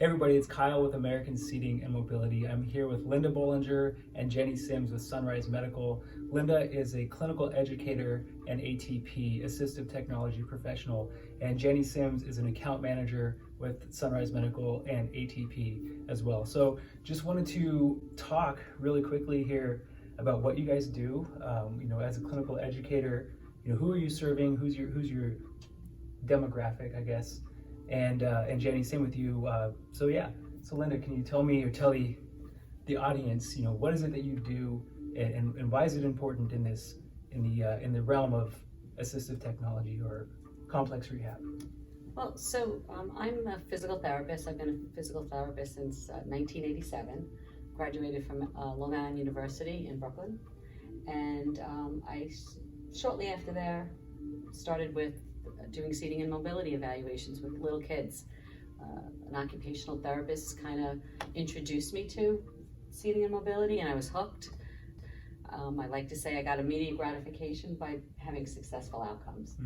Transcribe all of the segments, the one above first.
Hey everybody, it's Kyle with American Seating and Mobility. I'm here with Linda Bollinger and Jenny Sims with Sunrise Medical. Linda is a clinical educator and ATP, assistive technology professional, and Jenny Sims is an account manager with Sunrise Medical and ATP as well. So just wanted to talk really quickly here about what you guys do. As a clinical educator, who are you serving? Who's your demographic, I guess? And Jenny, same with you. So Linda, can you tell me or tell the audience, what is it that you do, and why is it important in the realm of assistive technology or complex rehab? Well, I'm a physical therapist. I've been a physical therapist since 1987. Graduated from Long Island University in Brooklyn, and I shortly after there started with doing seating and mobility evaluations with little kids. An occupational therapist kind of introduced me to seating and mobility, and I was hooked. I like to say I got immediate gratification by having successful outcomes.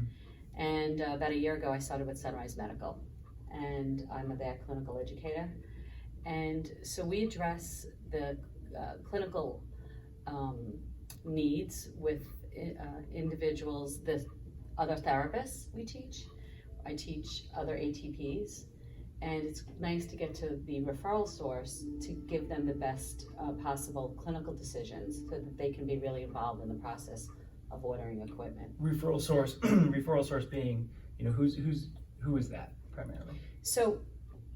And about a year ago, I started with Sunrise Medical, and I'm their clinical educator. And so we address the clinical needs with individuals, the other therapists we teach. I teach other ATPs, and it's nice to get to the referral source to give them the best possible clinical decisions so that they can be really involved in the process of ordering equipment. Referral source, being, who is that primarily? So,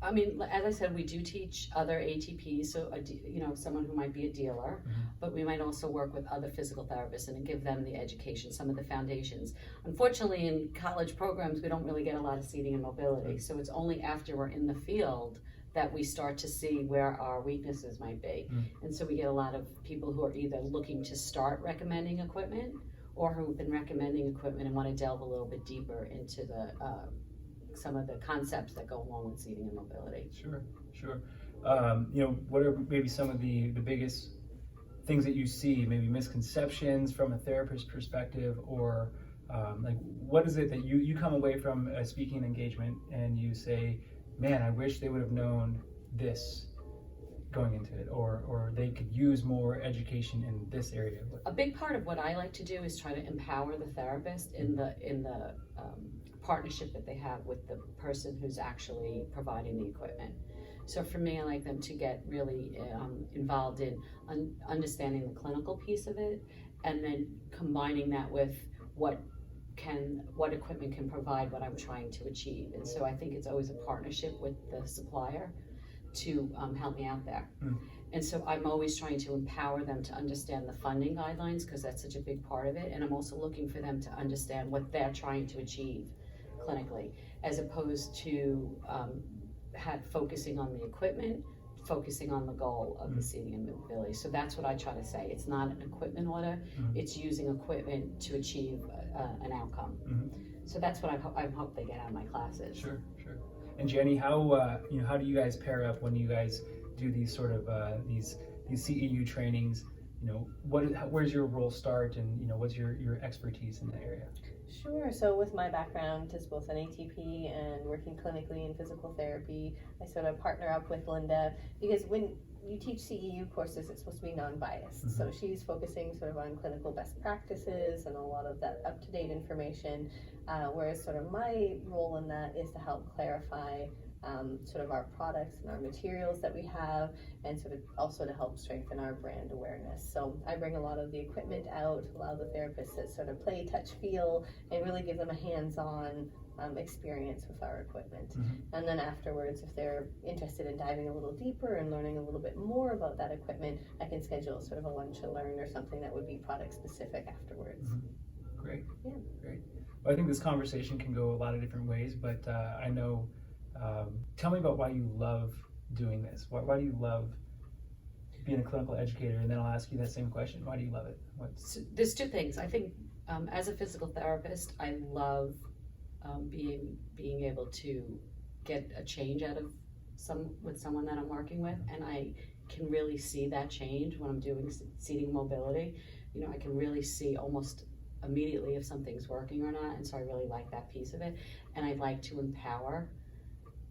as I said, we do teach other ATPs, so someone who might be a dealer, but we might also work with other physical therapists and give them the education, some of the foundations. Unfortunately, in college programs, we don't really get a lot of seating and mobility, so it's only after we're in the field that we start to see where our weaknesses might be. And so we get a lot of people who are either looking to start recommending equipment or who've been recommending equipment and want to delve a little bit deeper into the some of the concepts that go along with seating and mobility. Sure. What are maybe some of the biggest things that you see, maybe misconceptions from a therapist perspective, or what is it that you come away from a speaking engagement and you say, man, I wish they would have known this going into it, or they could use more education in this area? A big part of what I like to do is try to empower the therapist in the partnership that they have with the person who's actually providing the equipment. So for me, I like them to get really involved in understanding the clinical piece of it, and then combining that with what equipment can provide what I'm trying to achieve. And so I think it's always a partnership with the supplier to help me out there. And so I'm always trying to empower them to understand the funding guidelines, because that's such a big part of it. And I'm also looking for them to understand what they're trying to achieve clinically, as opposed to focusing on the equipment, focusing on the goal of the seating and mobility. So that's what I try to say. It's not an equipment order, it's using equipment to achieve an outcome. So that's what I hope they get out of my classes. Sure. And Jenny, how do you guys pair up when you guys do these sort of these CEU trainings? Where's your role start, and what's your expertise in that area? Sure. So with my background as both an ATP and working clinically in physical therapy, I sort of partner up with Linda, because when you teach CEU courses, it's supposed to be non-biased. So she's focusing sort of on clinical best practices and a lot of that up-to-date information, whereas sort of my role in that is to help clarify sort of our products and our materials that we have, and sort of also to help strengthen our brand awareness. So I bring a lot of the equipment out, allow the therapists to sort of play, touch, feel, and really give them a hands-on experience with our equipment. And then afterwards, if they're interested in diving a little deeper and learning a little bit more about that equipment, I can schedule sort of a lunch and learn or something that would be product specific afterwards. Great. Yeah. Great. Well, I think this conversation can go a lot of different ways, but I know, tell me about why you love doing this. Why do you love being a clinical educator? And then I'll ask you that same question. Why do you love it? So there's two things. I think as a physical therapist, I love being able to get a change out of someone that I'm working with, and I can really see that change when I'm doing seating mobility. I can really see almost immediately if something's working or not, and so I really like that piece of it. And I like to empower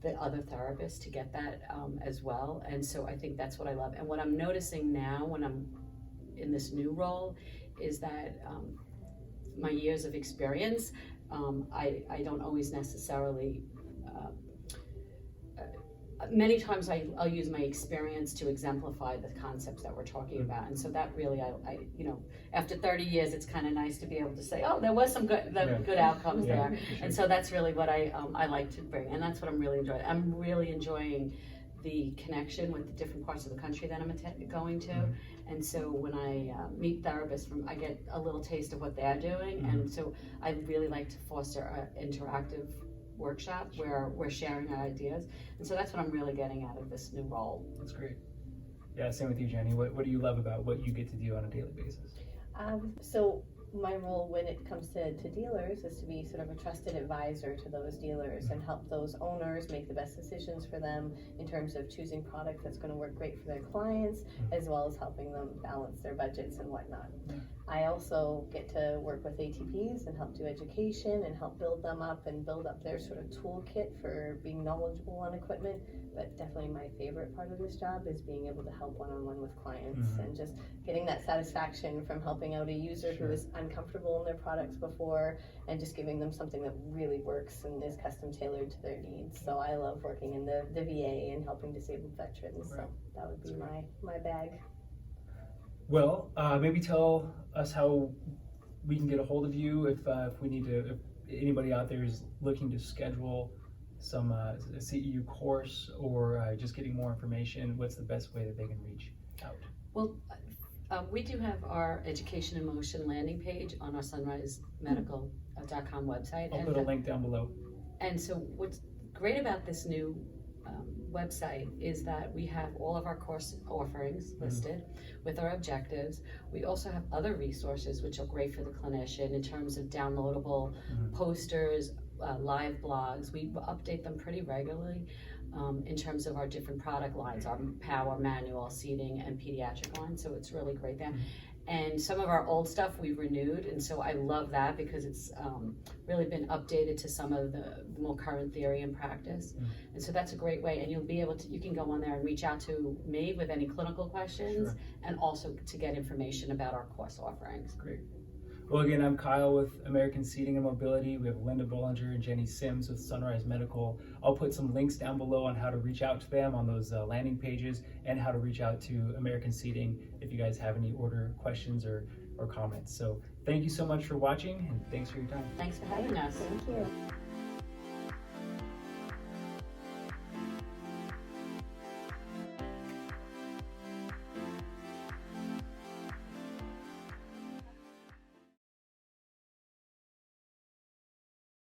the other therapists to get that as well. And so I think that's what I love. And what I'm noticing now when I'm in this new role is that my years of experience, I don't always necessarily, many times I'll use my experience to exemplify the concepts that we're talking about. And so that really, I you know, after 30 years, it's kind of nice to be able to say, oh, there was some good outcomes there. Sure. And so that's really what I like to bring. And that's what I'm really enjoying. I'm really enjoying the connection with the different parts of the country that I'm going to. And so when I meet therapists, I get a little taste of what they're doing. And so I really like to foster an interactive workshop where we're sharing our ideas. And so that's what I'm really getting out of this new role. That's great. Yeah, same with you, Jenny. What do you love about what you get to do on a daily basis? So my role when it comes to dealers is to be sort of a trusted advisor to those dealers and help those owners make the best decisions for them in terms of choosing product that's going to work great for their clients, as well as helping them balance their budgets and whatnot. I also get to work with ATPs and help do education and help build them up and build up their sort of toolkit for being knowledgeable on equipment. But definitely my favorite part of this job is being able to help one-on-one with clients and just getting that satisfaction from helping out a user who is uncomfortable in their products before and just giving them something that really works and is custom tailored to their needs. So I love working in the VA and helping disabled veterans. So that would be my bag. Well, maybe tell us how we can get a hold of you if we need to, if anybody out there is looking to schedule some a CEU course or just getting more information. What's the best way that they can reach out? Well, we do have our Education in Motion landing page on our sunrisemedical.com website. I'll put a link down below. And so what's great about this new website is that we have all of our course offerings listed with our objectives. We also have other resources which are great for the clinician in terms of downloadable posters, live blogs. We update them pretty regularly in terms of our different product lines, our power, manual, seating, and pediatric line. So it's really great there. And some of our old stuff we've renewed, and so I love that because it's really been updated to some of the more current theory and practice. And so that's a great way, and you'll be able to, you can go on there and reach out to me with any clinical questions and also to get information about our course offerings. Great. Well, again, I'm Kyle with American Seating and Mobility. We have Linda Bollinger and Jenny Sims with Sunrise Medical. I'll put some links down below on how to reach out to them on those landing pages and how to reach out to American Seating if you guys have any order questions or comments. So thank you so much for watching and thanks for your time. Thanks for having us. Thank you.